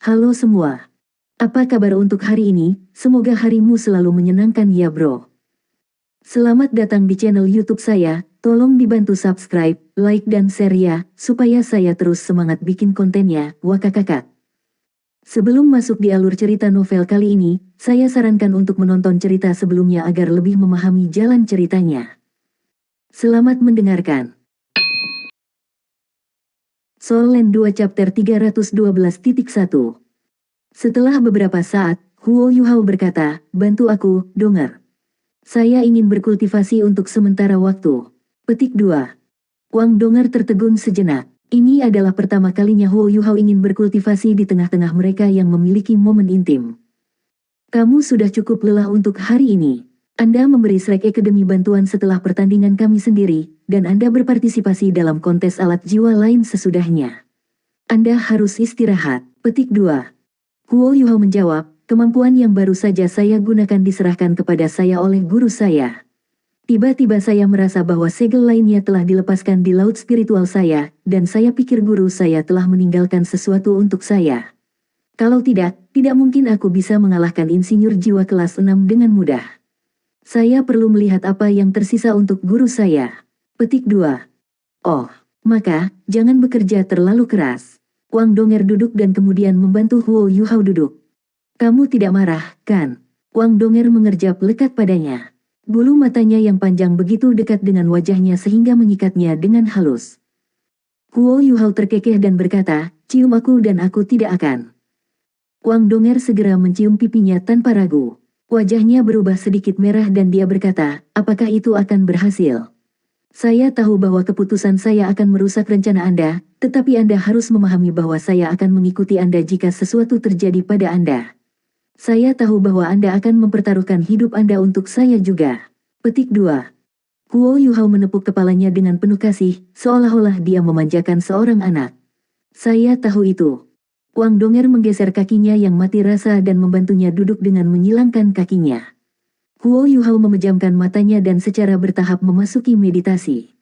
Halo semua. Apa kabar untuk hari ini? Semoga harimu selalu menyenangkan ya bro. Selamat datang di channel YouTube saya. Tolong dibantu subscribe, like dan share ya, supaya saya terus semangat bikin kontennya. Wakakakak. Sebelum masuk di alur cerita novel kali ini, saya sarankan untuk menonton cerita sebelumnya agar lebih memahami jalan ceritanya. Selamat mendengarkan. Soul Land 2 Chapter 312.1. Setelah beberapa saat, Huo Yuhao berkata, "Bantu aku, Donger. Saya ingin berkultivasi untuk sementara waktu." Petik 2. Wang Donger tertegun sejenak. Ini adalah pertama kalinya Huo Yuhao ingin berkultivasi di tengah-tengah mereka yang memiliki momen intim. "Kamu sudah cukup lelah untuk hari ini. Anda memberi Shrek Academy bantuan setelah pertandingan kami sendiri, dan Anda berpartisipasi dalam kontes alat jiwa lain sesudahnya. Anda harus istirahat." Petik 2. Huo Yuhao menjawab, "Kemampuan yang baru saja saya gunakan diserahkan kepada saya oleh guru saya. Tiba-tiba saya merasa bahwa segel lainnya telah dilepaskan di laut spiritual saya, dan saya pikir guru saya telah meninggalkan sesuatu untuk saya. Kalau tidak, tidak mungkin aku bisa mengalahkan insinyur jiwa kelas 6 dengan mudah. Saya perlu melihat apa yang tersisa untuk guru saya." Petik 2. "Oh, maka, jangan bekerja terlalu keras." Wang Donger duduk dan kemudian membantu Huo Yuhao duduk. "Kamu tidak marah, kan?" Wang Donger mengerjap lekat padanya. Bulu matanya yang panjang begitu dekat dengan wajahnya sehingga mengikatnya dengan halus. Huo Yuhao terkekeh dan berkata, "Cium aku dan aku tidak akan." Wang Donger segera mencium pipinya tanpa ragu. Wajahnya berubah sedikit merah dan dia berkata, "Apakah itu akan berhasil? Saya tahu bahwa keputusan saya akan merusak rencana Anda, tetapi Anda harus memahami bahwa saya akan mengikuti Anda jika sesuatu terjadi pada Anda. Saya tahu bahwa Anda akan mempertaruhkan hidup Anda untuk saya juga." Petik 2. Huo Yuhao menepuk kepalanya dengan penuh kasih, seolah-olah dia memanjakan seorang anak. "Saya tahu itu." Wang Donger menggeser kakinya yang mati rasa dan membantunya duduk dengan menyilangkan kakinya. Huo Yuhao memejamkan matanya dan secara bertahap memasuki meditasi.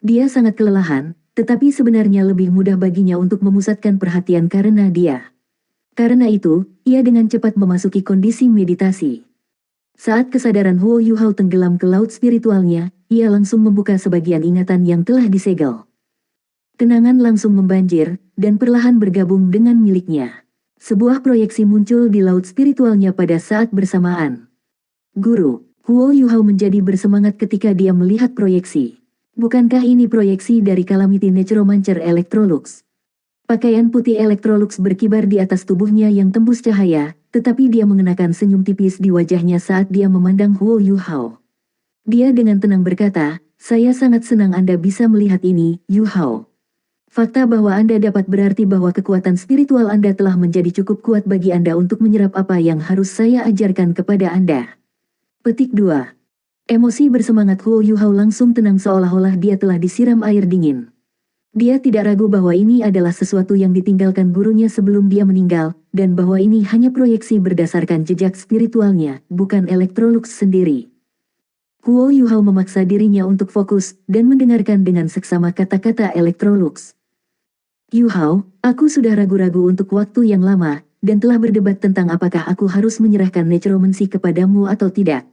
Dia sangat kelelahan, tetapi sebenarnya lebih mudah baginya untuk memusatkan perhatian Karena itu, ia dengan cepat memasuki kondisi meditasi. Saat kesadaran Huo Yuhao tenggelam ke laut spiritualnya, ia langsung membuka sebagian ingatan yang telah disegel. Kenangan langsung membanjir, dan perlahan bergabung dengan miliknya. Sebuah proyeksi muncul di laut spiritualnya pada saat bersamaan. "Guru." Huo Yuhao menjadi bersemangat ketika dia melihat proyeksi. "Bukankah ini proyeksi dari Calamity Necromancer Electrolux?" Pakaian putih Electrolux berkibar di atas tubuhnya yang tembus cahaya, tetapi dia mengenakan senyum tipis di wajahnya saat dia memandang Huo Yuhao. Dia dengan tenang berkata, "Saya sangat senang Anda bisa melihat ini, Yuhao. Fakta bahwa Anda dapat berarti bahwa kekuatan spiritual Anda telah menjadi cukup kuat bagi Anda untuk menyerap apa yang harus saya ajarkan kepada Anda." Petik 2. Emosi bersemangat Huo Yuhao langsung tenang seolah-olah dia telah disiram air dingin. Dia tidak ragu bahwa ini adalah sesuatu yang ditinggalkan gurunya sebelum dia meninggal, dan bahwa ini hanya proyeksi berdasarkan jejak spiritualnya, bukan Electrolux sendiri. Huo Yuhao memaksa dirinya untuk fokus, dan mendengarkan dengan seksama kata-kata Electrolux. "Yuhao, aku sudah ragu-ragu untuk waktu yang lama, dan telah berdebat tentang apakah aku harus menyerahkan necromancy kepadamu atau tidak.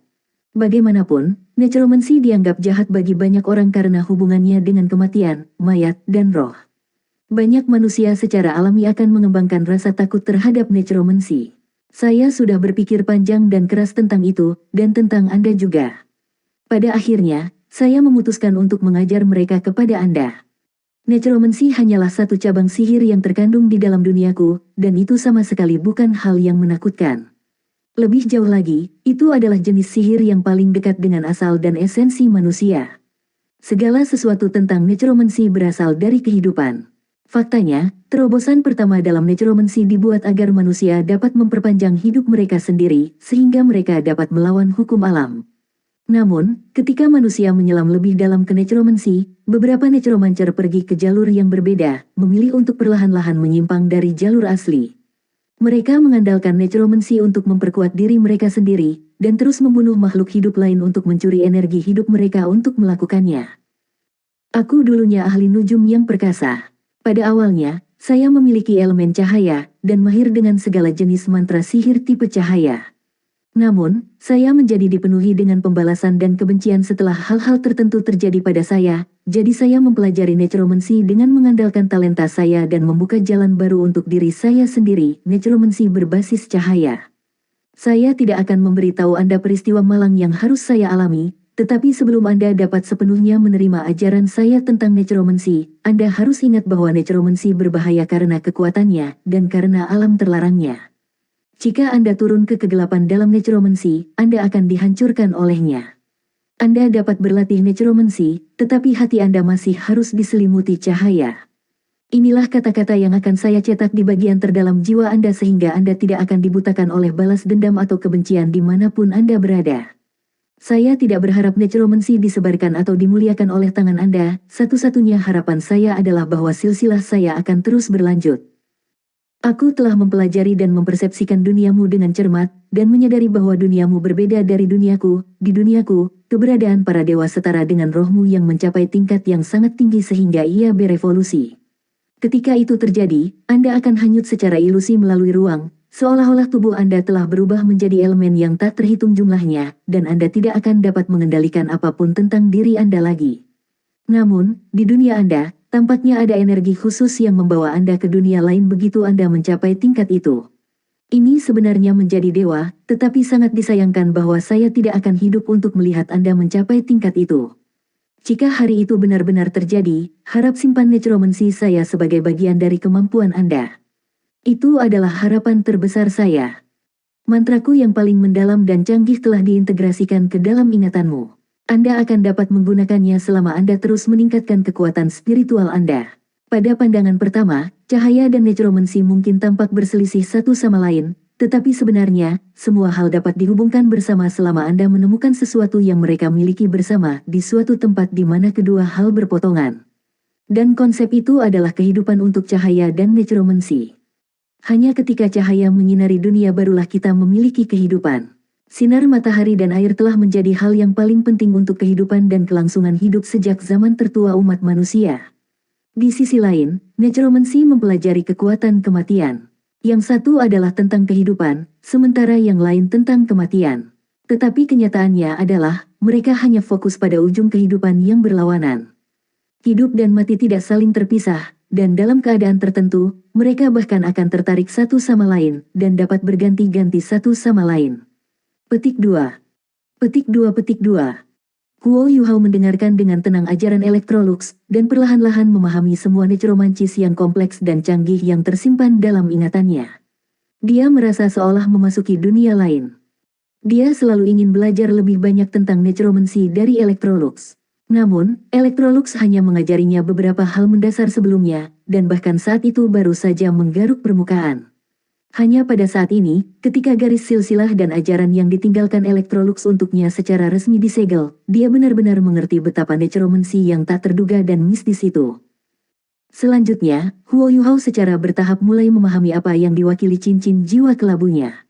Bagaimanapun, necromancy dianggap jahat bagi banyak orang karena hubungannya dengan kematian, mayat, dan roh. Banyak manusia secara alami akan mengembangkan rasa takut terhadap necromancy. Saya sudah berpikir panjang dan keras tentang itu, dan tentang Anda juga. Pada akhirnya, saya memutuskan untuk mengajar mereka kepada Anda. Necromancy hanyalah satu cabang sihir yang terkandung di dalam duniaku, dan itu sama sekali bukan hal yang menakutkan. Lebih jauh lagi, itu adalah jenis sihir yang paling dekat dengan asal dan esensi manusia. Segala sesuatu tentang necromancy berasal dari kehidupan. Faktanya, terobosan pertama dalam necromancy dibuat agar manusia dapat memperpanjang hidup mereka sendiri, sehingga mereka dapat melawan hukum alam. Namun, ketika manusia menyelam lebih dalam ke necromancy, beberapa necromancer pergi ke jalur yang berbeda, memilih untuk perlahan-lahan menyimpang dari jalur asli. Mereka mengandalkan necromancy untuk memperkuat diri mereka sendiri, dan terus membunuh makhluk hidup lain untuk mencuri energi hidup mereka untuk melakukannya. Aku dulunya ahli nujum yang perkasa. Pada awalnya, saya memiliki elemen cahaya, dan mahir dengan segala jenis mantra sihir tipe cahaya. Namun, saya menjadi dipenuhi dengan pembalasan dan kebencian setelah hal-hal tertentu terjadi pada saya, jadi saya mempelajari necromancy dengan mengandalkan talenta saya dan membuka jalan baru untuk diri saya sendiri, necromancy berbasis cahaya. Saya tidak akan memberitahu Anda peristiwa malang yang harus saya alami, tetapi sebelum Anda dapat sepenuhnya menerima ajaran saya tentang necromancy, Anda harus ingat bahwa necromancy berbahaya karena kekuatannya, dan karena alam terlarangnya. Jika Anda turun ke kegelapan dalam necromancy, Anda akan dihancurkan olehnya. Anda dapat berlatih necromancy, tetapi hati Anda masih harus diselimuti cahaya. Inilah kata-kata yang akan saya cetak di bagian terdalam jiwa Anda sehingga Anda tidak akan dibutakan oleh balas dendam atau kebencian dimanapun Anda berada. Saya tidak berharap necromancy disebarkan atau dimuliakan oleh tangan Anda, satu-satunya harapan saya adalah bahwa silsilah saya akan terus berlanjut. Aku telah mempelajari dan mempersepsikan duniamu dengan cermat, dan menyadari bahwa duniamu berbeda dari duniaku. Di duniaku, keberadaan para dewa setara dengan rohmu yang mencapai tingkat yang sangat tinggi sehingga ia berevolusi. Ketika itu terjadi, Anda akan hanyut secara ilusi melalui ruang, seolah-olah tubuh Anda telah berubah menjadi elemen yang tak terhitung jumlahnya, dan Anda tidak akan dapat mengendalikan apapun tentang diri Anda lagi. Namun, di dunia Anda, tampaknya ada energi khusus yang membawa Anda ke dunia lain begitu Anda mencapai tingkat itu. Ini sebenarnya menjadi dewa, tetapi sangat disayangkan bahwa saya tidak akan hidup untuk melihat Anda mencapai tingkat itu. Jika hari itu benar-benar terjadi, harap simpan necromancy saya sebagai bagian dari kemampuan Anda. Itu adalah harapan terbesar saya. Mantraku yang paling mendalam dan canggih telah diintegrasikan ke dalam ingatanmu. Anda akan dapat menggunakannya selama Anda terus meningkatkan kekuatan spiritual Anda. Pada pandangan pertama, cahaya dan necromancy mungkin tampak berselisih satu sama lain, tetapi sebenarnya, semua hal dapat dihubungkan bersama selama Anda menemukan sesuatu yang mereka miliki bersama di suatu tempat di mana kedua hal berpotongan. Dan konsep itu adalah kehidupan untuk cahaya dan necromancy. Hanya ketika cahaya menyinari dunia barulah kita memiliki kehidupan. Sinar matahari dan air telah menjadi hal yang paling penting untuk kehidupan dan kelangsungan hidup sejak zaman tertua umat manusia. Di sisi lain, necromancy mempelajari kekuatan kematian. Yang satu adalah tentang kehidupan, sementara yang lain tentang kematian. Tetapi kenyataannya adalah, mereka hanya fokus pada ujung kehidupan yang berlawanan. Hidup dan mati tidak saling terpisah, dan dalam keadaan tertentu, mereka bahkan akan tertarik satu sama lain, dan dapat berganti-ganti satu sama lain. Petik 2. Petik 2. Huo Yuhao mendengarkan dengan tenang ajaran Electrolux, dan perlahan-lahan memahami semua necromancies yang kompleks dan canggih yang tersimpan dalam ingatannya. Dia merasa seolah memasuki dunia lain. Dia selalu ingin belajar lebih banyak tentang necromancy dari Electrolux. Namun, Electrolux hanya mengajarinya beberapa hal mendasar sebelumnya, dan bahkan saat itu baru saja menggaruk permukaan. Hanya pada saat ini, ketika garis silsilah dan ajaran yang ditinggalkan Electrolux untuknya secara resmi disegel, dia benar-benar mengerti betapa necromancy yang tak terduga dan mistis itu. Selanjutnya, Huo Yuhao secara bertahap mulai memahami apa yang diwakili cincin jiwa kelabunya.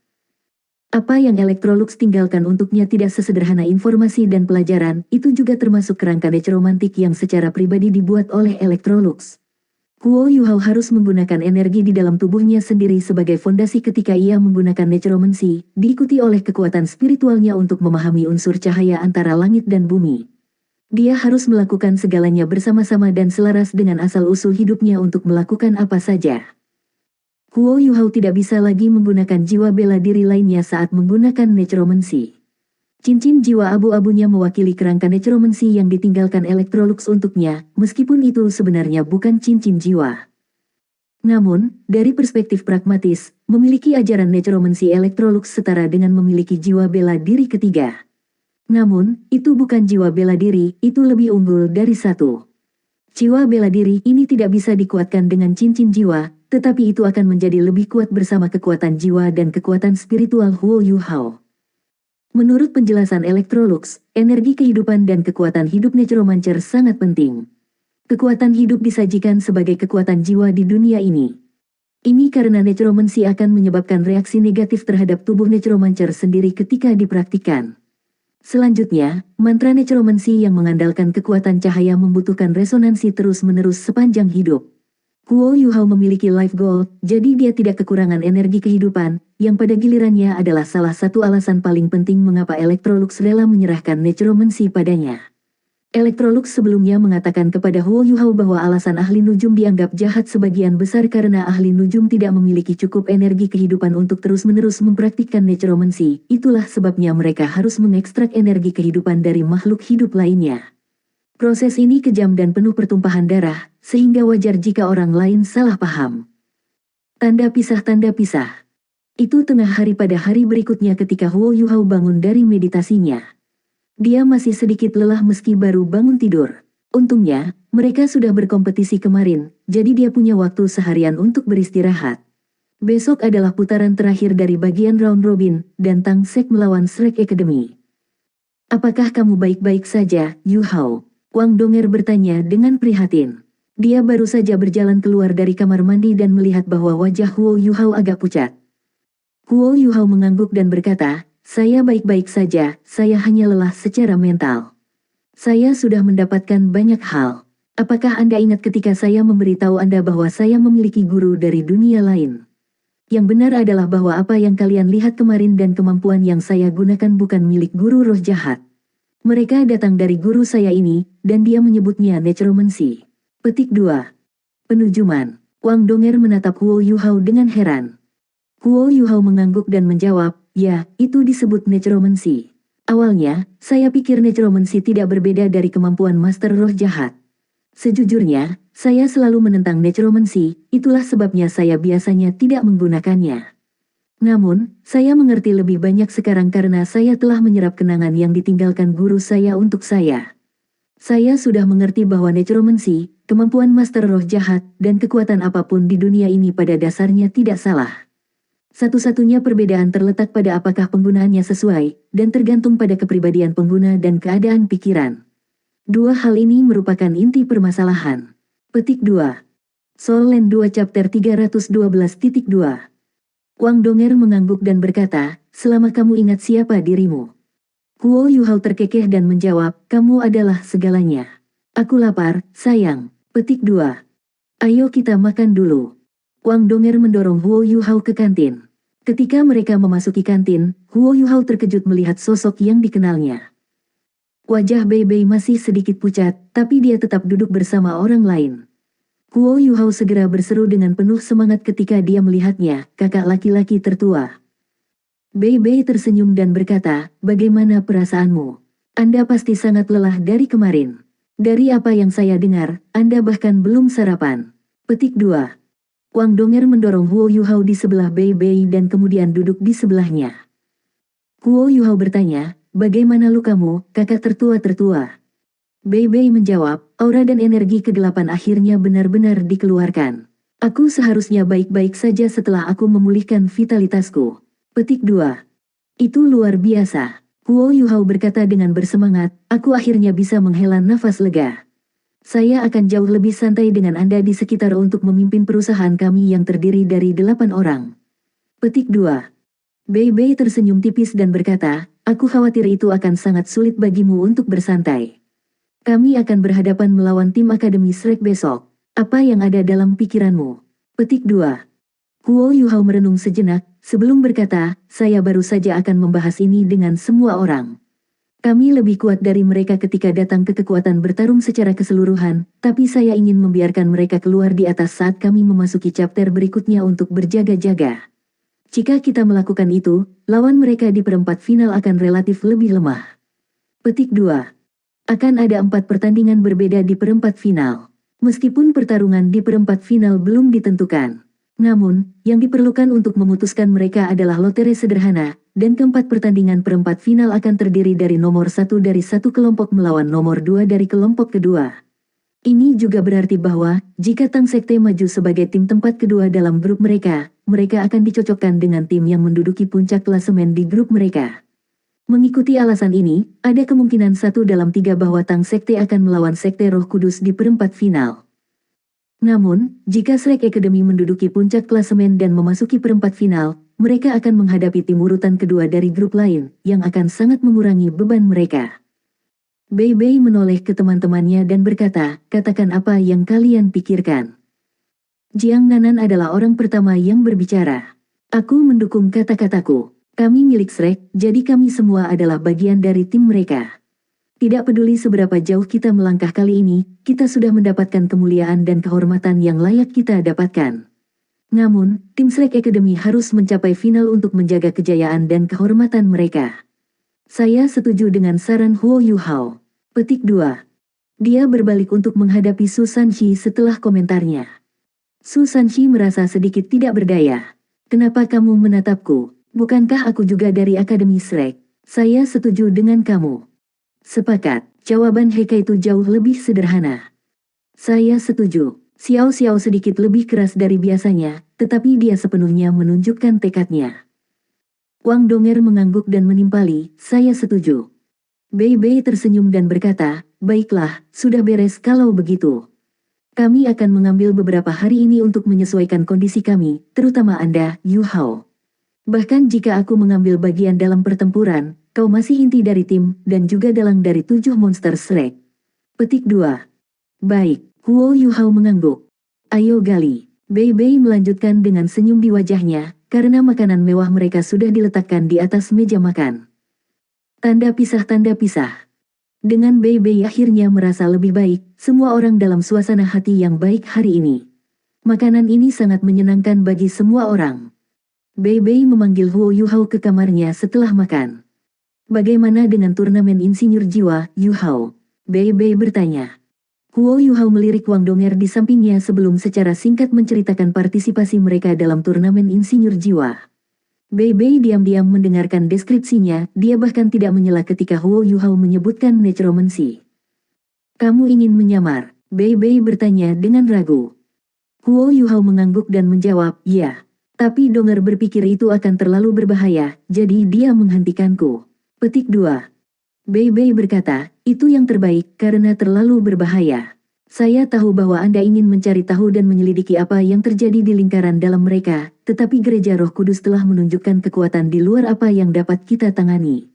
Apa yang Electrolux tinggalkan untuknya tidak sesederhana informasi dan pelajaran, itu juga termasuk kerangka necromantik yang secara pribadi dibuat oleh Electrolux. Huo Yuhao harus menggunakan energi di dalam tubuhnya sendiri sebagai fondasi ketika ia menggunakan necromancy, diikuti oleh kekuatan spiritualnya untuk memahami unsur cahaya antara langit dan bumi. Dia harus melakukan segalanya bersama-sama dan selaras dengan asal-usul hidupnya untuk melakukan apa saja. Huo Yuhao tidak bisa lagi menggunakan jiwa bela diri lainnya saat menggunakan necromancy. Cincin jiwa abu-abunya mewakili kerangka necromancy yang ditinggalkan Electrolux untuknya, meskipun itu sebenarnya bukan cincin jiwa. Namun, dari perspektif pragmatis, memiliki ajaran necromancy Electrolux setara dengan memiliki jiwa bela diri ketiga. Namun, itu bukan jiwa bela diri, itu lebih unggul dari satu. Jiwa bela diri ini tidak bisa dikuatkan dengan cincin jiwa, tetapi itu akan menjadi lebih kuat bersama kekuatan jiwa dan kekuatan spiritual Huo Yuhao. Menurut penjelasan Electrolux, energi kehidupan dan kekuatan hidup necromancer sangat penting. Kekuatan hidup disajikan sebagai kekuatan jiwa di dunia ini. Ini karena necromancy akan menyebabkan reaksi negatif terhadap tubuh necromancer sendiri ketika dipraktikkan. Selanjutnya, mantra necromancy yang mengandalkan kekuatan cahaya membutuhkan resonansi terus-menerus sepanjang hidup. Huo Yuhao memiliki life goal, jadi dia tidak kekurangan energi kehidupan, yang pada gilirannya adalah salah satu alasan paling penting mengapa Electrolux rela menyerahkan necromancy padanya. Electrolux sebelumnya mengatakan kepada Huo Yuhao bahwa alasan ahli nujum dianggap jahat sebagian besar karena ahli nujum tidak memiliki cukup energi kehidupan untuk terus-menerus mempraktikkan necromancy, itulah sebabnya mereka harus mengekstrak energi kehidupan dari makhluk hidup lainnya. Proses ini kejam dan penuh pertumpahan darah, sehingga wajar jika orang lain salah paham. Tanda pisah. Itu tengah hari pada hari berikutnya ketika Huo Yuhao bangun dari meditasinya. Dia masih sedikit lelah meski baru bangun tidur. Untungnya, mereka sudah berkompetisi kemarin, jadi dia punya waktu seharian untuk beristirahat. Besok adalah putaran terakhir dari bagian round robin, dan Tang Sek melawan Shrek Academy. Apakah kamu baik-baik saja, Yuhao? Wang Donger bertanya dengan prihatin. Dia baru saja berjalan keluar dari kamar mandi dan melihat bahwa wajah Huo Yuhao agak pucat. Huo Yuhao mengangguk dan berkata, "Saya baik-baik saja, saya hanya lelah secara mental. Saya sudah mendapatkan banyak hal. Apakah Anda ingat ketika saya memberitahu Anda bahwa saya memiliki guru dari dunia lain? Yang benar adalah bahwa apa yang kalian lihat kemarin dan kemampuan yang saya gunakan bukan milik guru roh jahat. Mereka datang dari guru saya ini, dan dia menyebutnya necromancy." Petik 2. Penujuman. Wang Donger menatap Huo Yuhao dengan heran. Huo Yuhao mengangguk dan menjawab, "Ya, itu disebut necromancy. Awalnya, saya pikir necromancy tidak berbeda dari kemampuan master roh jahat. Sejujurnya, saya selalu menentang necromancy, itulah sebabnya saya biasanya tidak menggunakannya. Namun, saya mengerti lebih banyak sekarang karena saya telah menyerap kenangan yang ditinggalkan guru saya untuk saya. Saya sudah mengerti bahwa necromancy, kemampuan master roh jahat, dan kekuatan apapun di dunia ini pada dasarnya tidak salah. Satu-satunya perbedaan terletak pada apakah penggunaannya sesuai, dan tergantung pada kepribadian pengguna dan keadaan pikiran. Dua hal ini merupakan inti permasalahan." Petik 2. Soul Land 2 Chapter 312.2. Wang Donger mengangguk dan berkata, "Selama kamu ingat siapa dirimu." Huo Yuhao terkekeh dan menjawab, "Kamu adalah segalanya." "Aku lapar, sayang." Petik 2. "Ayo kita makan dulu." Wang Donger mendorong Huo Yuhao ke kantin. Ketika mereka memasuki kantin, Huo Yuhao terkejut melihat sosok yang dikenalnya. Wajah Bei Bei masih sedikit pucat, tapi dia tetap duduk bersama orang lain. Huo Yuhao segera berseru dengan penuh semangat ketika dia melihatnya, "Kakak laki-laki tertua." Bei Bei tersenyum dan berkata, "Bagaimana perasaanmu? Anda pasti sangat lelah dari kemarin. Dari apa yang saya dengar, Anda bahkan belum sarapan." Petik 2. Wang Donger mendorong Huo Yuhao di sebelah Bei Bei dan kemudian duduk di sebelahnya. Huo Yuhao bertanya, "Bagaimana lukamu, kakak tertua-tertua?" Bei Bei menjawab, "Aura dan energi kegelapan akhirnya benar-benar dikeluarkan. Aku seharusnya baik-baik saja setelah aku memulihkan vitalitasku." Petik 2. "Itu luar biasa." Huo Yuhao berkata dengan bersemangat, "Aku akhirnya bisa menghela nafas lega. Saya akan jauh lebih santai dengan Anda di sekitar untuk memimpin perusahaan kami yang terdiri dari 8 orang." Petik 2. Bei Bei tersenyum tipis dan berkata, "Aku khawatir itu akan sangat sulit bagimu untuk bersantai. Kami akan berhadapan melawan tim Akademi Shrek besok. Apa yang ada dalam pikiranmu?" Petik 2. Huo Yuhao merenung sejenak, sebelum berkata, "Saya baru saja akan membahas ini dengan semua orang. Kami lebih kuat dari mereka ketika datang ke kekuatan bertarung secara keseluruhan, tapi saya ingin membiarkan mereka keluar di atas saat kami memasuki chapter berikutnya untuk berjaga-jaga. Jika kita melakukan itu, lawan mereka di perempat final akan relatif lebih lemah." Petik 2. Akan ada 4 pertandingan berbeda di perempat final. Meskipun pertarungan di perempat final belum ditentukan. Namun, yang diperlukan untuk memutuskan mereka adalah lotre sederhana, dan keempat pertandingan perempat final akan terdiri dari nomor 1 dari satu kelompok melawan nomor 2 dari kelompok kedua. Ini juga berarti bahwa, jika Tang Sekte maju sebagai tim tempat kedua dalam grup mereka, mereka akan dicocokkan dengan tim yang menduduki puncak klasemen di grup mereka. Mengikuti alasan ini, ada kemungkinan 1/3 bahwa Tang Sekte akan melawan Sekte Roh Kudus di perempat final. Namun, jika Shrek Academy menduduki puncak klasemen dan memasuki perempat final, mereka akan menghadapi tim urutan kedua dari grup lain, yang akan sangat mengurangi beban mereka. Bei Bei menoleh ke teman-temannya dan berkata, "Katakan apa yang kalian pikirkan." Jiang Nanan adalah orang pertama yang berbicara. Aku mendukung kata-kataku. Kami milik Shrek, jadi kami semua adalah bagian dari tim mereka. Tidak peduli seberapa jauh kita melangkah kali ini, kita sudah mendapatkan kemuliaan dan kehormatan yang layak kita dapatkan. Namun, tim Shrek Academy harus mencapai final untuk menjaga kejayaan dan kehormatan mereka. Saya setuju dengan saran Huo Yuhao. Petik 2. Dia berbalik untuk menghadapi Su Sanxi setelah komentarnya. Su Sanxi merasa sedikit tidak berdaya. Kenapa kamu menatapku? Bukankah aku juga dari Akademi Shrek? Saya setuju dengan kamu. Sepakat, jawaban Heka itu jauh lebih sederhana. Saya setuju. Xiao Xiao sedikit lebih keras dari biasanya, tetapi dia sepenuhnya menunjukkan tekadnya. Wang Donger mengangguk dan menimpali, saya setuju. Bei Bei tersenyum dan berkata, baiklah, sudah beres kalau begitu. Kami akan mengambil beberapa hari ini untuk menyesuaikan kondisi kami, terutama Anda, Yu Hao. Bahkan jika aku mengambil bagian dalam pertempuran, kau masih inti dari tim, dan juga dalang dari 7 monster Shrek. Petik 2. Baik, Huo Yuhao mengangguk. Ayo gali. Bei Bei melanjutkan dengan senyum di wajahnya, karena makanan mewah mereka sudah diletakkan di atas meja makan. Tanda pisah. Dengan Bei Bei akhirnya merasa lebih baik, semua orang dalam suasana hati yang baik hari ini. Makanan ini sangat menyenangkan bagi semua orang. Bei Bei memanggil Huo Yuhao ke kamarnya setelah makan. Bagaimana dengan turnamen insinyur jiwa, Yuhao? Bei Bei bertanya. Huo Yuhao melirik Wang Donger di sampingnya sebelum secara singkat menceritakan partisipasi mereka dalam turnamen insinyur jiwa. Bei Bei diam-diam mendengarkan deskripsinya, dia bahkan tidak menyela ketika Huo Yuhao menyebutkan necromancy. Kamu ingin menyamar? Bei Bei bertanya dengan ragu. Huo Yuhao mengangguk dan menjawab, ya. Tapi Donger berpikir itu akan terlalu berbahaya, jadi dia menghentikanku. Petik 2. Bei Bei berkata, itu yang terbaik karena terlalu berbahaya. Saya tahu bahwa Anda ingin mencari tahu dan menyelidiki apa yang terjadi di lingkaran dalam mereka, tetapi Gereja Roh Kudus telah menunjukkan kekuatan di luar apa yang dapat kita tangani.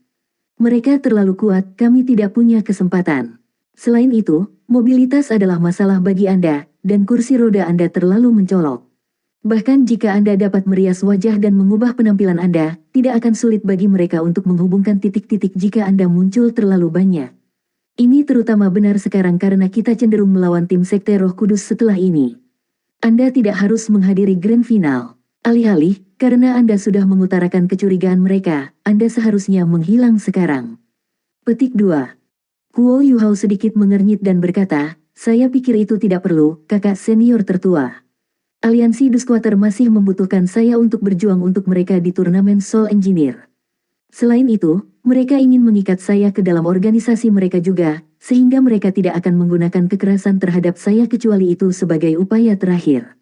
Mereka terlalu kuat, kami tidak punya kesempatan. Selain itu, mobilitas adalah masalah bagi Anda, dan kursi roda Anda terlalu mencolok. Bahkan jika Anda dapat merias wajah dan mengubah penampilan Anda, tidak akan sulit bagi mereka untuk menghubungkan titik-titik jika Anda muncul terlalu banyak. Ini terutama benar sekarang karena kita cenderung melawan tim Sekte Roh Kudus setelah ini. Anda tidak harus menghadiri grand final. Alih-alih, karena Anda sudah mengutarakan kecurigaan mereka, Anda seharusnya menghilang sekarang. Petik 2. Huo Yuhao sedikit mengernyit dan berkata, saya pikir itu tidak perlu, kakak senior tertua. Aliansi Dusquater masih membutuhkan saya untuk berjuang untuk mereka di turnamen Soul Engineer. Selain itu, mereka ingin mengikat saya ke dalam organisasi mereka juga, sehingga mereka tidak akan menggunakan kekerasan terhadap saya kecuali itu sebagai upaya terakhir.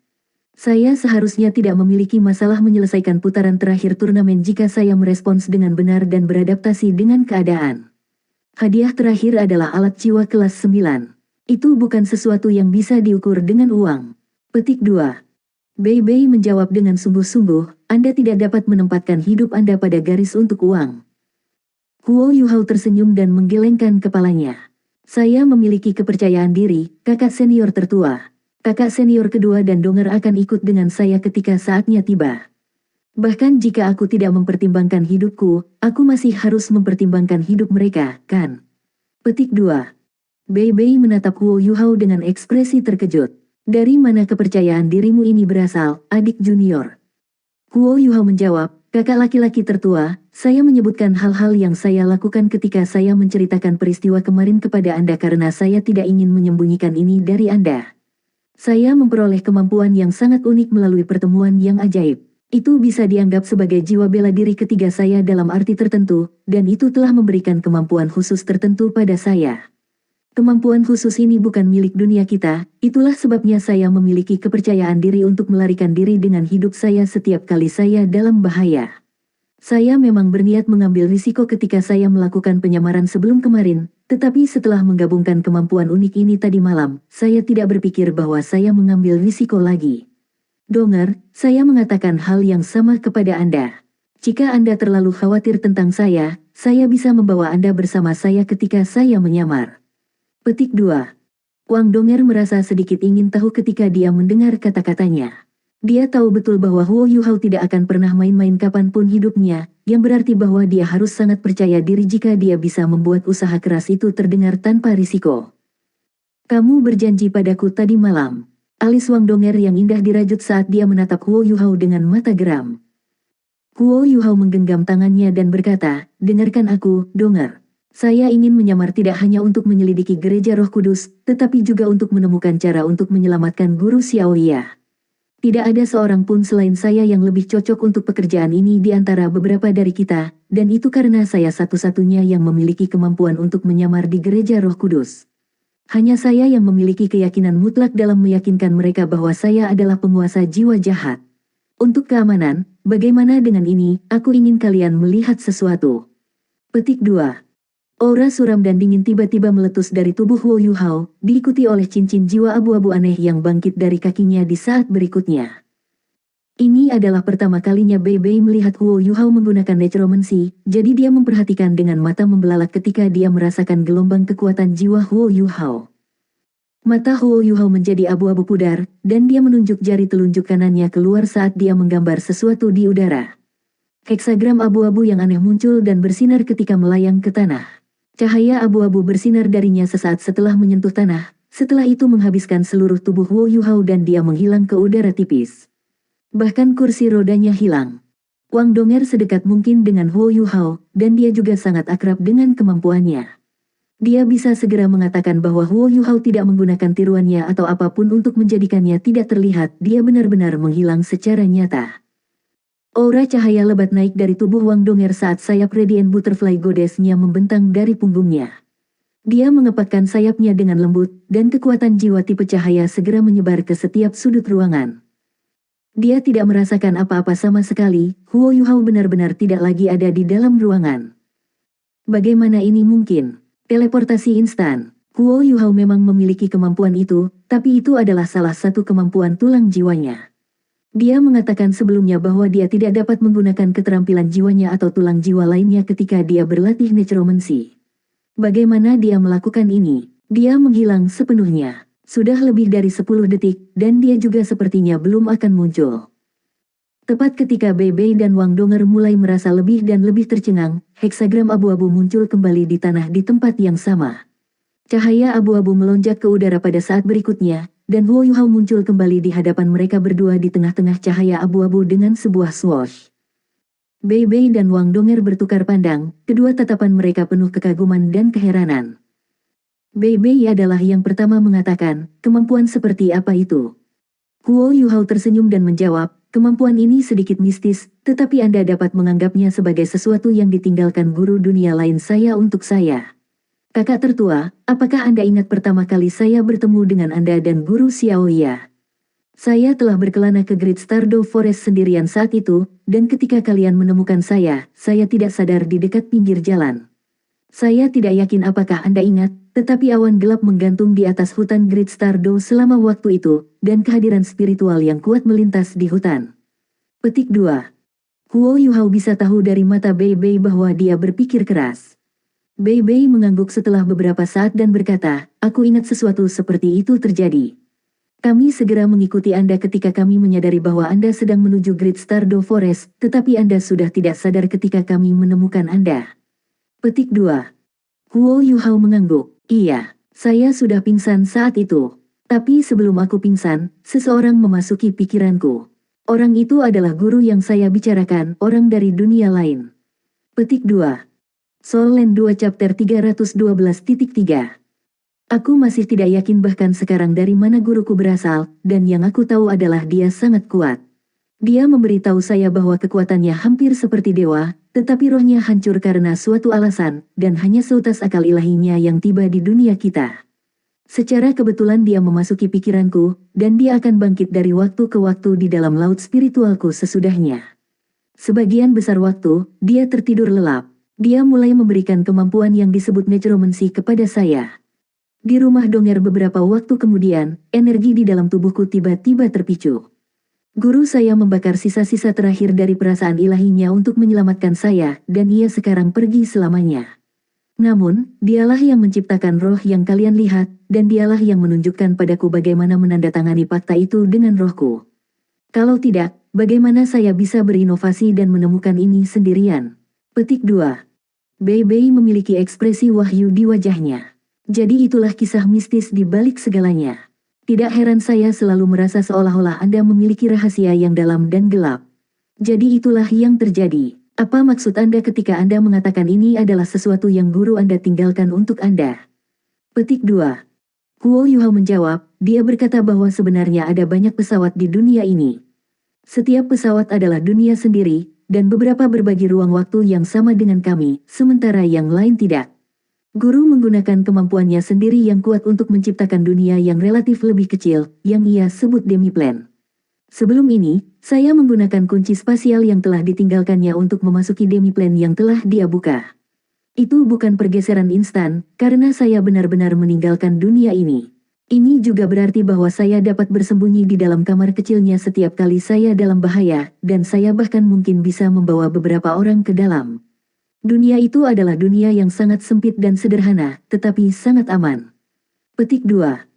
Saya seharusnya tidak memiliki masalah menyelesaikan putaran terakhir turnamen jika saya merespons dengan benar dan beradaptasi dengan keadaan. Hadiah terakhir adalah alat jiwa kelas 9. Itu bukan sesuatu yang bisa diukur dengan uang. Petik 2. Bei Bei menjawab dengan sungguh-sungguh, Anda tidak dapat menempatkan hidup Anda pada garis untuk uang. Huo Yuhao tersenyum dan menggelengkan kepalanya. Saya memiliki kepercayaan diri, kakak senior tertua. Kakak senior kedua dan Donger akan ikut dengan saya ketika saatnya tiba. Bahkan jika aku tidak mempertimbangkan hidupku, aku masih harus mempertimbangkan hidup mereka, kan? Petik 2. Bei Bei menatap Huo Yuhao dengan ekspresi terkejut. Dari mana kepercayaan dirimu ini berasal, adik junior? Huo Yuhao menjawab, kakak laki-laki tertua, saya menyebutkan hal-hal yang saya lakukan ketika saya menceritakan peristiwa kemarin kepada Anda karena saya tidak ingin menyembunyikan ini dari Anda. Saya memperoleh kemampuan yang sangat unik melalui pertemuan yang ajaib. Itu bisa dianggap sebagai jiwa bela diri ketiga saya dalam arti tertentu, dan itu telah memberikan kemampuan khusus tertentu pada saya. Kemampuan khusus ini bukan milik dunia kita, itulah sebabnya saya memiliki kepercayaan diri untuk melarikan diri dengan hidup saya setiap kali saya dalam bahaya. Saya memang berniat mengambil risiko ketika saya melakukan penyamaran sebelum kemarin, tetapi setelah menggabungkan kemampuan unik ini tadi malam, saya tidak berpikir bahwa saya mengambil risiko lagi. Donger, saya mengatakan hal yang sama kepada Anda. Jika Anda terlalu khawatir tentang saya bisa membawa Anda bersama saya ketika saya menyamar. Petik 2. Wang Donger merasa sedikit ingin tahu ketika dia mendengar kata-katanya. Dia tahu betul bahwa Huo Yuhao tidak akan pernah main-main kapanpun hidupnya, yang berarti bahwa dia harus sangat percaya diri jika dia bisa membuat usaha keras itu terdengar tanpa risiko. Kamu berjanji padaku tadi malam. Alis Wang Donger yang indah dirajut saat dia menatap Huo Yuhao dengan mata geram. Huo Yuhao menggenggam tangannya dan berkata, dengarkan aku, Donger. Saya ingin menyamar tidak hanya untuk menyelidiki gereja Roh Kudus, tetapi juga untuk menemukan cara untuk menyelamatkan Guru Xiaoya. Tidak ada seorang pun selain saya yang lebih cocok untuk pekerjaan ini di antara beberapa dari kita, dan itu karena saya satu-satunya yang memiliki kemampuan untuk menyamar di gereja Roh Kudus. Hanya saya yang memiliki keyakinan mutlak dalam meyakinkan mereka bahwa saya adalah penguasa jiwa jahat. Untuk keamanan, bagaimana dengan ini, aku ingin kalian melihat sesuatu. Petik 2. Aura suram dan dingin tiba-tiba meletus dari tubuh Huo Yuhao, diikuti oleh cincin jiwa abu-abu aneh yang bangkit dari kakinya di saat berikutnya. Ini adalah pertama kalinya Bei Bei melihat Huo Yuhao menggunakan necromancy, jadi dia memperhatikan dengan mata membelalak ketika dia merasakan gelombang kekuatan jiwa Huo Yuhao. Mata Huo Yuhao menjadi abu-abu pudar, dan dia menunjuk jari telunjuk kanannya keluar saat dia menggambar sesuatu di udara. Heksagram abu-abu yang aneh muncul dan bersinar ketika melayang ke tanah. Cahaya abu-abu bersinar darinya sesaat setelah menyentuh tanah, setelah itu menghabiskan seluruh tubuh Huo Yuhao dan dia menghilang ke udara tipis. Bahkan kursi rodanya hilang. Wang Donger sedekat mungkin dengan Huo Yuhao, dan dia juga sangat akrab dengan kemampuannya. Dia bisa segera mengatakan bahwa Huo Yuhao tidak menggunakan tiruannya atau apapun untuk menjadikannya tidak terlihat, dia benar-benar menghilang secara nyata. Aura cahaya lebat naik dari tubuh Wang Donger saat sayap Radiant Butterfly Goddess-nya membentang dari punggungnya. Dia mengepakkan sayapnya dengan lembut, dan kekuatan jiwa tipe cahaya segera menyebar ke setiap sudut ruangan. Dia tidak merasakan apa-apa sama sekali, Huo Yuhao benar-benar tidak lagi ada di dalam ruangan. Bagaimana ini mungkin? Teleportasi instan. Huo Yuhao memang memiliki kemampuan itu, tapi itu adalah salah satu kemampuan tulang jiwanya. Dia mengatakan sebelumnya bahwa dia tidak dapat menggunakan keterampilan jiwanya atau tulang jiwa lainnya ketika dia berlatih necromancy. Bagaimana dia melakukan ini? Dia menghilang sepenuhnya. Sudah lebih dari 10 detik, dan dia juga sepertinya belum akan muncul. Tepat ketika Bei Bei dan Wang Donger mulai merasa lebih dan lebih tercengang, heksagram abu-abu muncul kembali di tanah di tempat yang sama. Cahaya abu-abu melonjak ke udara pada saat berikutnya, dan Huo Yuhao muncul kembali di hadapan mereka berdua di tengah-tengah cahaya abu-abu dengan sebuah swoosh. Bei Bei dan Wang Donger bertukar pandang, kedua tatapan mereka penuh kekaguman dan keheranan. Bei Bei adalah yang pertama mengatakan, kemampuan seperti apa itu? Huo Yuhao tersenyum dan menjawab, kemampuan ini sedikit mistis, tetapi Anda dapat menganggapnya sebagai sesuatu yang ditinggalkan guru dunia lain saya untuk saya. Kakak tertua, apakah Anda ingat pertama kali saya bertemu dengan Anda dan Guru Xiaoya? Saya telah berkelana ke Great Stardew Forest sendirian saat itu, dan ketika kalian menemukan saya tidak sadar di dekat pinggir jalan. Saya tidak yakin apakah Anda ingat, tetapi awan gelap menggantung di atas hutan Great Stardew selama waktu itu, dan kehadiran spiritual yang kuat melintas di hutan. Petik 2. Huo Yuhao bisa tahu dari mata Bei Bei bahwa dia berpikir keras. Bei Bei mengangguk setelah beberapa saat dan berkata, aku ingat sesuatu seperti itu terjadi. Kami segera mengikuti Anda ketika kami menyadari bahwa Anda sedang menuju Great Stardew Forest, tetapi Anda sudah tidak sadar ketika kami menemukan Anda. Petik 2. Huo Yuhao mengangguk, iya, saya sudah pingsan saat itu. Tapi sebelum aku pingsan, seseorang memasuki pikiranku. Orang itu adalah guru yang saya bicarakan, orang dari dunia lain. Petik 2. Soul Land 2 Chapter 312.3. Aku masih tidak yakin bahkan sekarang dari mana guruku berasal, dan yang aku tahu adalah dia sangat kuat. Dia memberitahu saya bahwa kekuatannya hampir seperti dewa, tetapi rohnya hancur karena suatu alasan, dan hanya seutas akal ilahinya yang tiba di dunia kita. Secara kebetulan dia memasuki pikiranku, dan dia akan bangkit dari waktu ke waktu di dalam laut spiritualku sesudahnya. Sebagian besar waktu, dia tertidur lelap. Dia mulai memberikan kemampuan yang disebut necromancy kepada saya. Di rumah Donger beberapa waktu kemudian, energi di dalam tubuhku tiba-tiba terpicu. Guru saya membakar sisa-sisa terakhir dari perasaan ilahinya untuk menyelamatkan saya, dan ia sekarang pergi selamanya. Namun, dialah yang menciptakan roh yang kalian lihat, dan dialah yang menunjukkan padaku bagaimana menandatangani fakta itu dengan rohku. Kalau tidak, bagaimana saya bisa berinovasi dan menemukan ini sendirian? Petik 2. Bei Bei memiliki ekspresi wahyu di wajahnya. Jadi itulah kisah mistis di balik segalanya. Tidak heran saya selalu merasa seolah-olah Anda memiliki rahasia yang dalam dan gelap. Jadi itulah yang terjadi. Apa maksud Anda ketika Anda mengatakan ini adalah sesuatu yang guru Anda tinggalkan untuk Anda? Petik 2. Huo Yuhao menjawab, dia berkata bahwa sebenarnya ada banyak pesawat di dunia ini. Setiap pesawat adalah dunia sendiri, dan beberapa berbagi ruang waktu yang sama dengan kami, sementara yang lain tidak. Guru menggunakan kemampuannya sendiri yang kuat untuk menciptakan dunia yang relatif lebih kecil, yang ia sebut demiplan. Sebelum ini, saya menggunakan kunci spasial yang telah ditinggalkannya untuk memasuki demiplan yang telah dia buka. Itu bukan pergeseran instan, karena saya benar-benar meninggalkan dunia ini. Ini juga berarti bahwa saya dapat bersembunyi di dalam kamar kecilnya setiap kali saya dalam bahaya, dan saya bahkan mungkin bisa membawa beberapa orang ke dalam. Dunia itu adalah dunia yang sangat sempit dan sederhana, tetapi sangat aman. Petik 2.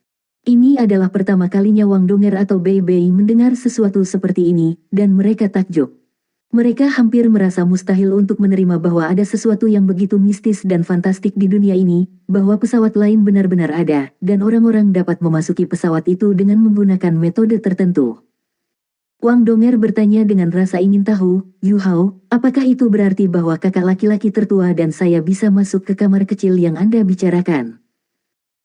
Ini adalah pertama kalinya Wang Donger atau Bei Bei mendengar sesuatu seperti ini, dan mereka takjub. Mereka hampir merasa mustahil untuk menerima bahwa ada sesuatu yang begitu mistis dan fantastik di dunia ini, bahwa pesawat lain benar-benar ada, dan orang-orang dapat memasuki pesawat itu dengan menggunakan metode tertentu. Wang Donger bertanya dengan rasa ingin tahu, Yuhao, apakah itu berarti bahwa kakak laki-laki tertua dan saya bisa masuk ke kamar kecil yang Anda bicarakan?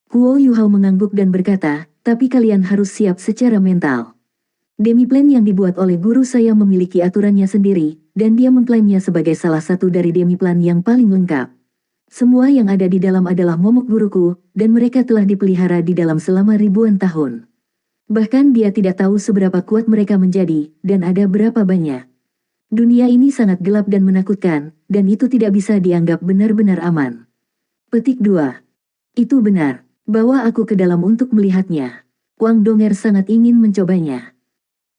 Huo Yuhao mengangguk dan berkata, tapi kalian harus siap secara mental. Demiplan yang dibuat oleh guru saya memiliki aturannya sendiri, dan dia mengklaimnya sebagai salah satu dari demiplan yang paling lengkap. Semua yang ada di dalam adalah momok guruku, dan mereka telah dipelihara di dalam selama ribuan tahun. Bahkan dia tidak tahu seberapa kuat mereka menjadi, dan ada berapa banyak. Dunia ini sangat gelap dan menakutkan, dan itu tidak bisa dianggap benar-benar aman. Petik 2. Itu benar. Bawa aku ke dalam untuk melihatnya. Wang Donger sangat ingin mencobanya.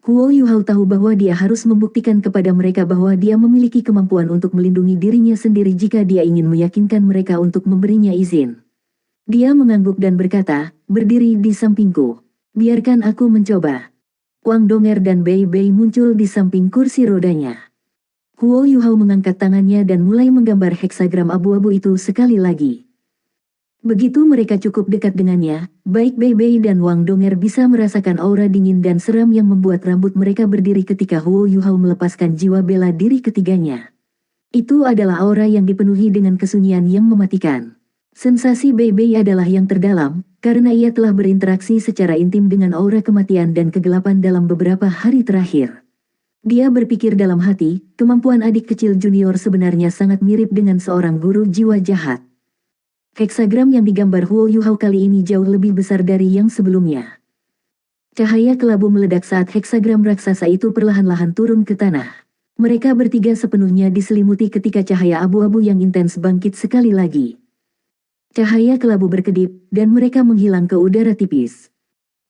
Huo Yuhao tahu bahwa dia harus membuktikan kepada mereka bahwa dia memiliki kemampuan untuk melindungi dirinya sendiri jika dia ingin meyakinkan mereka untuk memberinya izin. Dia mengangguk dan berkata, berdiri di sampingku. Biarkan aku mencoba. Wang Donger dan Bei Bei muncul di samping kursi rodanya. Huo Yuhao mengangkat tangannya dan mulai menggambar heksagram abu-abu itu sekali lagi. Begitu mereka cukup dekat dengannya, baik Bei Bei dan Wang Donger bisa merasakan aura dingin dan seram yang membuat rambut mereka berdiri ketika Huo Yuhao melepaskan jiwa bela diri ketiganya. Itu adalah aura yang dipenuhi dengan kesunyian yang mematikan. Sensasi Bei Bei adalah yang terdalam, karena ia telah berinteraksi secara intim dengan aura kematian dan kegelapan dalam beberapa hari terakhir. Dia berpikir dalam hati, kemampuan adik kecil junior sebenarnya sangat mirip dengan seorang guru jiwa jahat. Heksagram yang digambar Huo Yuhao kali ini jauh lebih besar dari yang sebelumnya. Cahaya kelabu meledak saat heksagram raksasa itu perlahan-lahan turun ke tanah. Mereka bertiga sepenuhnya diselimuti ketika cahaya abu-abu yang intens bangkit sekali lagi. Cahaya kelabu berkedip, dan mereka menghilang ke udara tipis.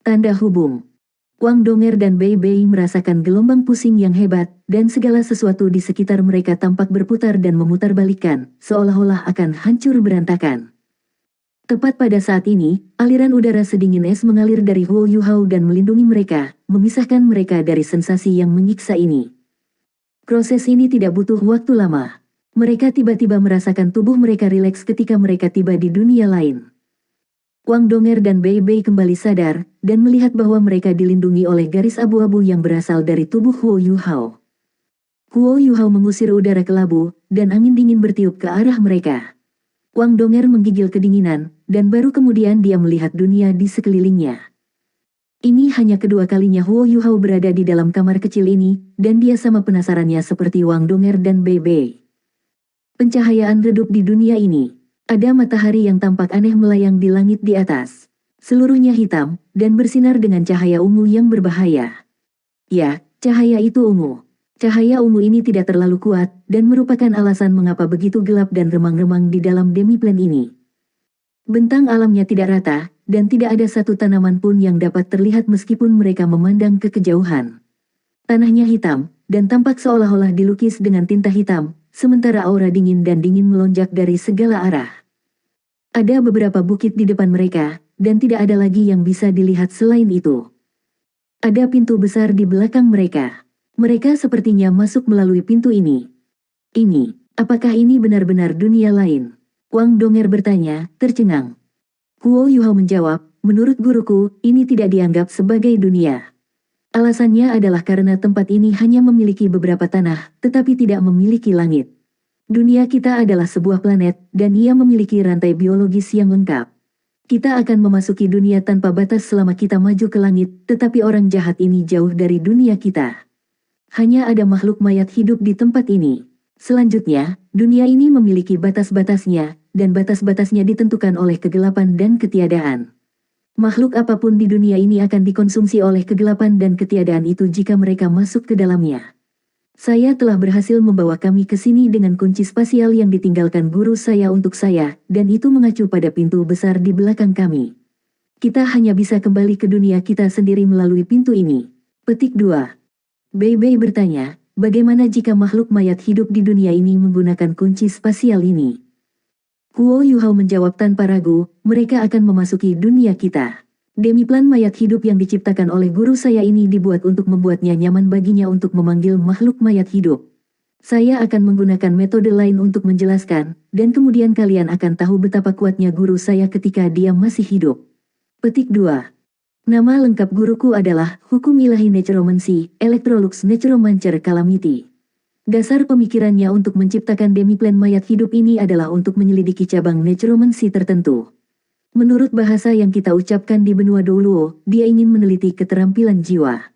Tanda hubung. Wang Donger dan Bei Bei merasakan gelombang pusing yang hebat, dan segala sesuatu di sekitar mereka tampak berputar dan memutarbalikkan, seolah-olah akan hancur berantakan. Tepat pada saat ini, aliran udara sedingin es mengalir dari Huo Yuhao dan melindungi mereka, memisahkan mereka dari sensasi yang menyiksa ini. Proses ini tidak butuh waktu lama. Mereka tiba-tiba merasakan tubuh mereka rileks ketika mereka tiba di dunia lain. Wang Donger dan Bei Bei kembali sadar, dan melihat bahwa mereka dilindungi oleh garis abu-abu yang berasal dari tubuh Huo Yuhao. Huo Yuhao mengusir udara kelabu, dan angin dingin bertiup ke arah mereka. Wang Donger menggigil kedinginan, dan baru kemudian dia melihat dunia di sekelilingnya. Ini hanya kedua kalinya Huo Yuhao berada di dalam kamar kecil ini, dan dia sama penasarannya seperti Wang Donger dan Bei Bei. Pencahayaan redup di dunia ini. Ada matahari yang tampak aneh melayang di langit di atas. Seluruhnya hitam, dan bersinar dengan cahaya ungu yang berbahaya. Ya, cahaya itu ungu. Cahaya ungu ini tidak terlalu kuat, dan merupakan alasan mengapa begitu gelap dan remang-remang di dalam demiplan ini. Bentang alamnya tidak rata, dan tidak ada satu tanaman pun yang dapat terlihat meskipun mereka memandang ke kejauhan. Tanahnya hitam, dan tampak seolah-olah dilukis dengan tinta hitam, sementara aura dingin dan dingin melonjak dari segala arah. Ada beberapa bukit di depan mereka, dan tidak ada lagi yang bisa dilihat selain itu. Ada pintu besar di belakang mereka. Mereka sepertinya masuk melalui pintu ini. Ini, apakah ini benar-benar dunia lain? Wang Donger bertanya, tercengang. Huo Yuhao menjawab, menurut guruku, ini tidak dianggap sebagai dunia. Alasannya adalah karena tempat ini hanya memiliki beberapa tanah, tetapi tidak memiliki langit. Dunia kita adalah sebuah planet, dan ia memiliki rantai biologis yang lengkap. Kita akan memasuki dunia tanpa batas selama kita maju ke langit, tetapi orang jahat ini jauh dari dunia kita. Hanya ada makhluk mayat hidup di tempat ini. Selanjutnya, dunia ini memiliki batas-batasnya, dan batas-batasnya ditentukan oleh kegelapan dan ketiadaan. Makhluk apapun di dunia ini akan dikonsumsi oleh kegelapan dan ketiadaan itu jika mereka masuk ke dalamnya. Saya telah berhasil membawa kami ke sini dengan kunci spasial yang ditinggalkan guru saya untuk saya, dan itu mengacu pada pintu besar di belakang kami. Kita hanya bisa kembali ke dunia kita sendiri melalui pintu ini. Petik 2. Bei Bei bertanya, bagaimana jika makhluk mayat hidup di dunia ini menggunakan kunci spasial ini? Huo Yuhao menjawab tanpa ragu, mereka akan memasuki dunia kita. Demiplan mayat hidup yang diciptakan oleh guru saya ini dibuat untuk membuatnya nyaman baginya untuk memanggil makhluk mayat hidup. Saya akan menggunakan metode lain untuk menjelaskan, dan kemudian kalian akan tahu betapa kuatnya guru saya ketika dia masih hidup. Petik 2. Nama lengkap guruku adalah Hukum Ilahi Necromancy, Electrolux Necromancer Calamity. Dasar pemikirannya untuk menciptakan demiplan mayat hidup ini adalah untuk menyelidiki cabang necromancy tertentu. Menurut bahasa yang kita ucapkan di benua Douluo, dia ingin meneliti keterampilan jiwa.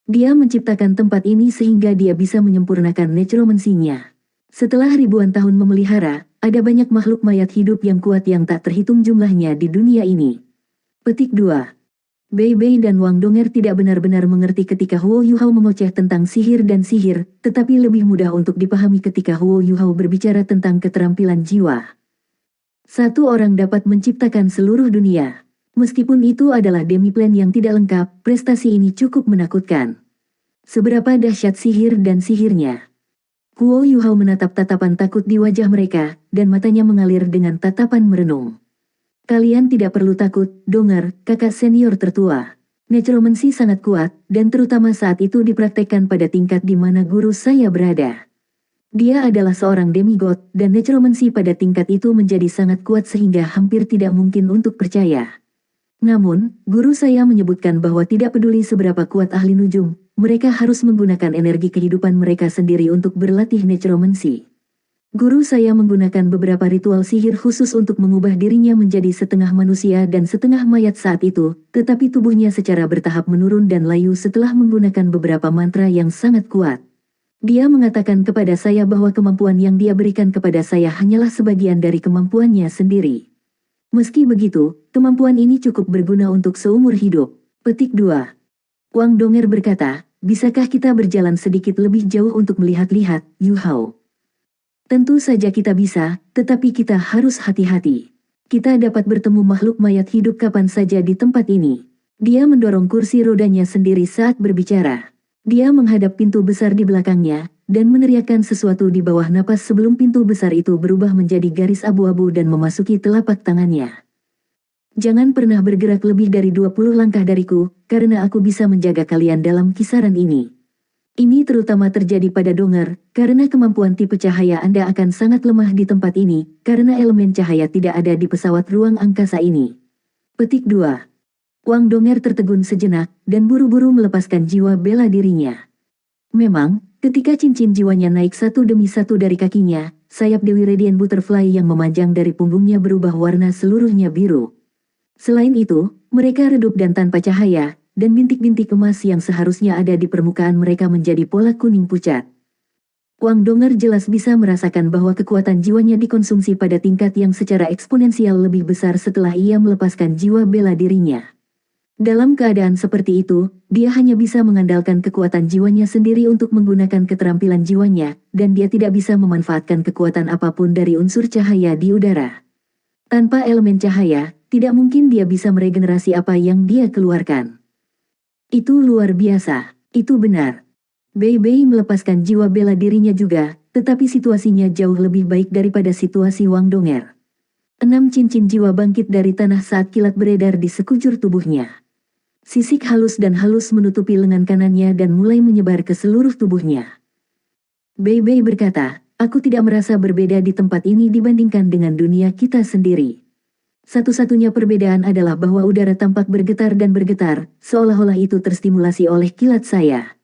Dia menciptakan tempat ini sehingga dia bisa menyempurnakan necromancy-nya. Setelah ribuan tahun memelihara, ada banyak makhluk mayat hidup yang kuat yang tak terhitung jumlahnya di dunia ini. Petik 2. Bei Bei dan Wang Donger tidak benar-benar mengerti ketika Huo Yuhao mengoceh tentang sihir dan sihir, tetapi lebih mudah untuk dipahami ketika Huo Yuhao berbicara tentang keterampilan jiwa. Satu orang dapat menciptakan seluruh dunia. Meskipun itu adalah demiplan yang tidak lengkap, prestasi ini cukup menakutkan. Seberapa dahsyat sihir dan sihirnya? Huo Yuhao menatap tatapan takut di wajah mereka, dan matanya mengalir dengan tatapan merenung. Kalian tidak perlu takut, Donger, kakak senior tertua. Necromancy sangat kuat, dan terutama saat itu dipraktekkan pada tingkat di mana guru saya berada. Dia adalah seorang demigod, dan necromancy pada tingkat itu menjadi sangat kuat sehingga hampir tidak mungkin untuk percaya. Namun, guru saya menyebutkan bahwa tidak peduli seberapa kuat ahli nujum, mereka harus menggunakan energi kehidupan mereka sendiri untuk berlatih necromancy. Guru saya menggunakan beberapa ritual sihir khusus untuk mengubah dirinya menjadi setengah manusia dan setengah mayat saat itu, tetapi tubuhnya secara bertahap menurun dan layu setelah menggunakan beberapa mantra yang sangat kuat. Dia mengatakan kepada saya bahwa kemampuan yang dia berikan kepada saya hanyalah sebagian dari kemampuannya sendiri. Meski begitu, kemampuan ini cukup berguna untuk seumur hidup. Petik 2. Wang Donger berkata, bisakah kita berjalan sedikit lebih jauh untuk melihat-lihat, Yuhao? Tentu saja kita bisa, tetapi kita harus hati-hati. Kita dapat bertemu makhluk mayat hidup kapan saja di tempat ini. Dia mendorong kursi rodanya sendiri saat berbicara. Dia menghadap pintu besar di belakangnya, dan meneriakkan sesuatu di bawah napas sebelum pintu besar itu berubah menjadi garis abu-abu dan memasuki telapak tangannya. Jangan pernah bergerak lebih dari 20 langkah dariku, karena aku bisa menjaga kalian dalam kisaran ini. Ini terutama terjadi pada Donger, karena kemampuan tipe cahaya Anda akan sangat lemah di tempat ini, karena elemen cahaya tidak ada di pesawat ruang angkasa ini. Petik 2. Wang Donger tertegun sejenak, dan buru-buru melepaskan jiwa bela dirinya. Memang, ketika cincin jiwanya naik satu demi satu dari kakinya, sayap Dewi Radiant Butterfly yang memanjang dari punggungnya berubah warna seluruhnya biru. Selain itu, mereka redup dan tanpa cahaya, dan bintik-bintik emas yang seharusnya ada di permukaan mereka menjadi pola kuning pucat. Wang Donger jelas bisa merasakan bahwa kekuatan jiwanya dikonsumsi pada tingkat yang secara eksponensial lebih besar setelah ia melepaskan jiwa bela dirinya. Dalam keadaan seperti itu, dia hanya bisa mengandalkan kekuatan jiwanya sendiri untuk menggunakan keterampilan jiwanya, dan dia tidak bisa memanfaatkan kekuatan apapun dari unsur cahaya di udara. Tanpa elemen cahaya, tidak mungkin dia bisa meregenerasi apa yang dia keluarkan. Itu luar biasa, itu benar. Bei Bei melepaskan jiwa bela dirinya juga, tetapi situasinya jauh lebih baik daripada situasi Wang Donger. 6 cincin jiwa bangkit dari tanah saat kilat beredar di sekujur tubuhnya. Sisik halus dan halus menutupi lengan kanannya dan mulai menyebar ke seluruh tubuhnya. Bei Bei berkata, aku tidak merasa berbeda di tempat ini dibandingkan dengan dunia kita sendiri. Satu-satunya perbedaan adalah bahwa udara tampak bergetar dan bergetar, seolah-olah itu terstimulasi oleh kilat saya.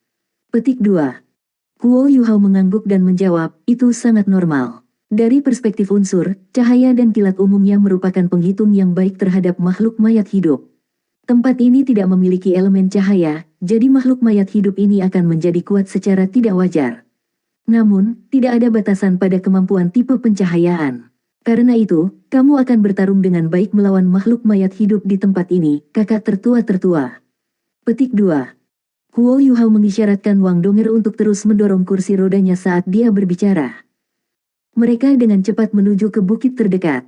Petik 2. Huo Yuhao mengangguk dan menjawab, itu sangat normal. Dari perspektif unsur, cahaya dan kilat umumnya merupakan penghitung yang baik terhadap makhluk mayat hidup. Tempat ini tidak memiliki elemen cahaya, jadi makhluk mayat hidup ini akan menjadi kuat secara tidak wajar. Namun, tidak ada batasan pada kemampuan tipe pencahayaan. Karena itu, kamu akan bertarung dengan baik melawan makhluk mayat hidup di tempat ini, kakak tertua-tertua. Petik 2. Huo Yuhao mengisyaratkan Wang Donger untuk terus mendorong kursi rodanya saat dia berbicara. Mereka dengan cepat menuju ke bukit terdekat.